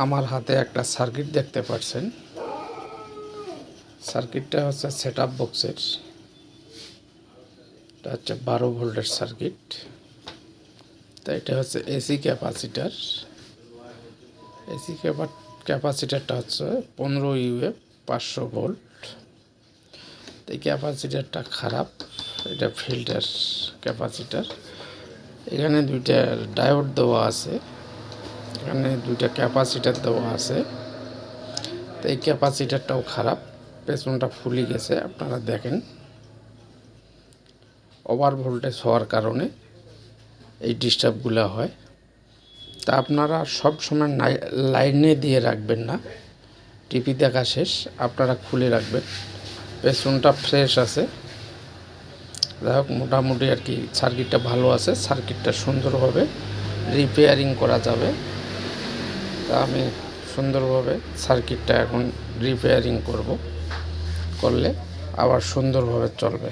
আমার হাতে একটা সার্কিট দেখতে পাচ্ছেন। সার্কিটটা হচ্ছে সেটআপ বক্সের। এটা হচ্ছে 12 ভোল্টের সার্কিট। তো এটা হচ্ছে এসি ক্যাপাসিটার। এসি ক্যাপাসিটারটা হচ্ছে 15 ইউএফ 500 ভোল্ট। তো এই ক্যাপাসিটারটা খারাপ, এটা ফিল্টার ক্যাপাসিটার। এখানে দুইটা ডায়োড দেওয়া আছে, এখানে দুইটা ক্যাপাসিটার দেওয়া আছে। তো এই ক্যাপাসিটারটাও খারাপ, পেছনটা ফুলে গেছে। আপনারা দেখেন, ওভার ভোল্টেজ হওয়ার কারণে এই ডিস্টার্বগুলো হয়। তা আপনারা সব সময় লাইনে দিয়ে রাখবেন না, টিভি দেখা শেষ আপনারা খুলে রাখবেন। পেছনটা ফ্রেশ আছে, যাই হোক মোটামুটি আর কি সার্কিটটা ভালো আছে। সার্কিটটা সুন্দরভাবে রিপেয়ারিং করা যাবে। তা আমি সুন্দরভাবে সার্কিটটা এখন রিপেয়ারিং করলে আবার সুন্দরভাবে চলবে।